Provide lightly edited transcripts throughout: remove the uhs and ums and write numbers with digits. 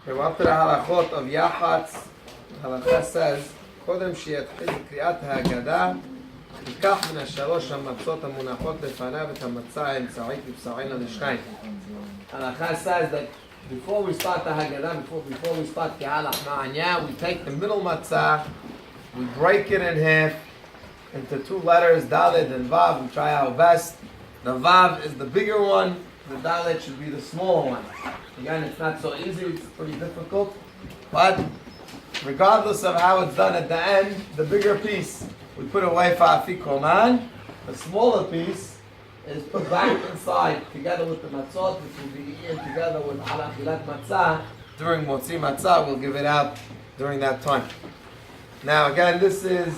Okay, we're up to the halachot of Yachatz. Halakha says, קודם שיתחיל בקריאת ההגדה, ייקח מן השלוש המצות המונחות לפניו את המצה האמצעית ובשרנה לשניים. Halakha says that before we start the Haggadah, before we start Kehalach Ma'anya, we take the middle matzah, we break it in half into two letters, Dalet and Vav. We try our best. The Vav is the bigger one, the Dalet should be the smaller one. Again, it's not so easy, it's pretty difficult, but regardless of how it's done at the end, the bigger piece we put away for Afikoman, the smaller piece is put back inside together with the matzot, which will be eaten together with Halachilat Matzah during Motzi Matzah. We'll give it out during that time. Now again, this is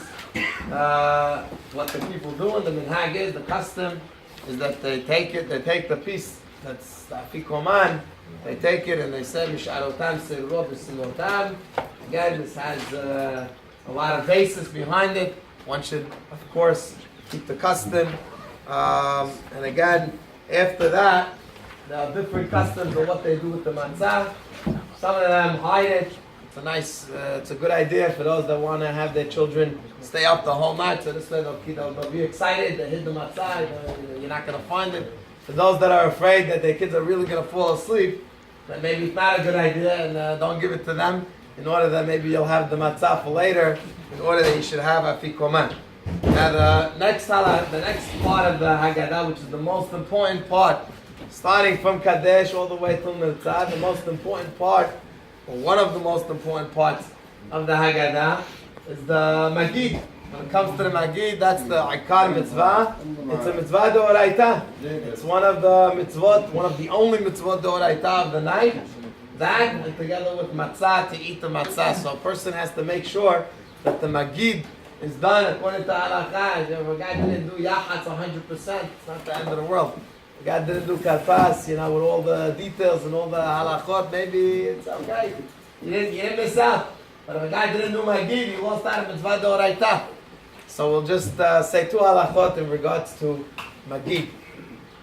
what the people do, and the minhag is, the custom is that they take the piece that's the Afikoman, they take it and they say Misharotam Seirot V'Silotam. Again, this has a lot of basis behind it. One should, of course, keep the custom. And again, after that, there are different customs of what they do with the matzah. Some of them hide it. It's a good idea for those that want to have their children stay up the whole night. So this way they'll be excited. They hid the matzah. You're not going to find it. For those that are afraid that their kids are really going to fall asleep, then maybe it's not a good idea, and don't give it to them, in order that maybe you'll have the matzah for later, in order that you should have afikoman. Now the next part of the Haggadah, which is the most important part, starting from Kadesh all the way till Mitzvah, the most important part, or one of the most important parts of the Haggadah, is the magid. When it comes to the magid, that's the Ikar mitzvah. It's a mitzvah d'oraita. It's one of the mitzvot, one of the only mitzvot d'oraita of the night. That, and together with matzah, to eat the matzah. So a person has to make sure that the magid is done according to halakha. If a guy didn't do yachatz 100%, it's not the end of the world. The guy didn't do karpas, with all the details and all the halachot, maybe it's okay. You didn't miss out. But if a guy didn't do magid, he lost out of mitzvah d'oraita. So we'll just say two halachot in regards to magid.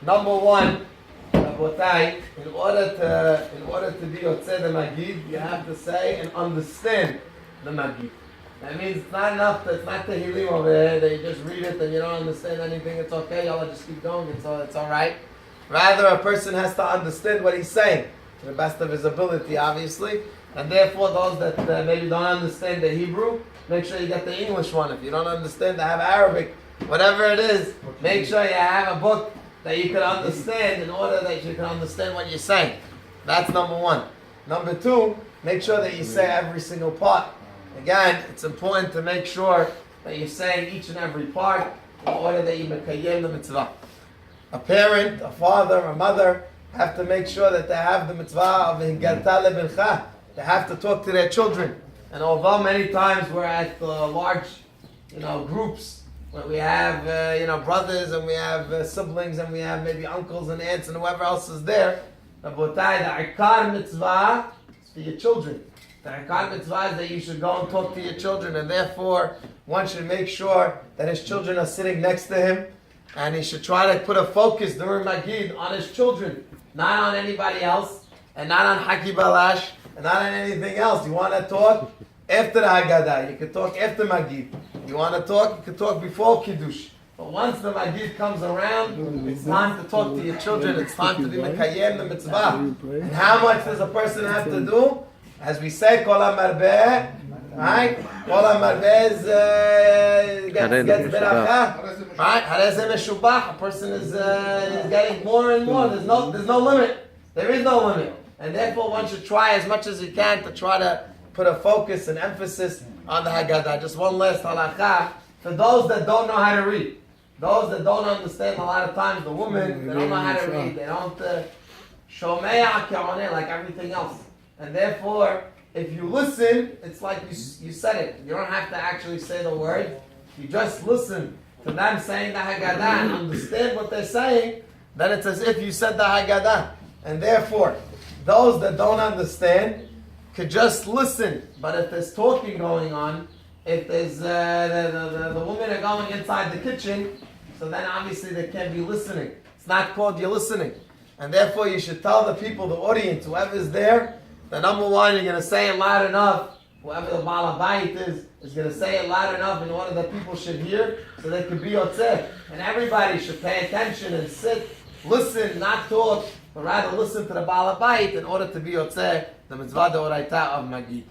Number one, Rabotai, in order to be yotzei the magid, you have to say and understand the magid. That means it's not enough. It's not the hilim over there that you just read it and you don't understand anything. It's okay. Y'all just keep going. It's all right. Rather, a person has to understand what he's saying to the best of his ability, obviously. And therefore, those that maybe don't understand the Hebrew, make sure you get the English one. If you don't understand to have Arabic, whatever it is, make sure you have a book that you can understand in order that you can understand what you're saying. That's number one. Number two, make sure that you say every single part. Again, it's important to make sure that you're saying each and every part in order that you mekayem the mitzvah. A parent, a father, a mother have to make sure that they have the mitzvah of hingarta lebincha. They have to talk to their children. And although many times we're at large, groups where we have, brothers and we have siblings and we have maybe uncles and aunts and whoever else is there, the ikar mitzvah is for your children. The ikar mitzvah is that you should go and talk to your children, and therefore one should make sure that his children are sitting next to him, and he should try to put a focus during magid on his children, not on anybody else, and not on haki balash, and not on anything else. You want to talk after the Haggadah, you can talk after magid. You want to talk, you can talk before kiddush. But once the magid comes around, it's time to talk to your children. It's time to be mekayem the mitzvah. And how much does a person have to do? As we say, kol ha-marbeh, right? Kol ha-marbeh gets beracha, right? Harezeh meshubach. A person is getting more and more. There's no limit. There is no limit. And therefore one should try as much as he can to try to put a focus and emphasis on the Haggadah. Just one last halakha. For those that don't know how to read, those that don't understand, a lot of times the women, they don't know how to read. They don't shomea ke'oneh like everything else. And therefore, if you listen, it's like you said it. You don't have to actually say the word. You just listen to them saying the Haggadah and understand what they're saying, then it's as if you said the Haggadah. And therefore, those that don't understand could just listen. But if there's talking going on, if there's the women are going inside the kitchen, so then obviously they can't be listening. It's not called you're listening. And therefore you should tell the people, the audience, whoever's there, The number one, you're going to say it loud enough. Whoever the Baal Bayit is going to say it loud enough in order that people should hear, so they could be yotzeh. And everybody should pay attention and sit, listen, not talk, but rather listen to the Baal Bayit in order to be yotzeh, the mitzvah d'oraita of magid.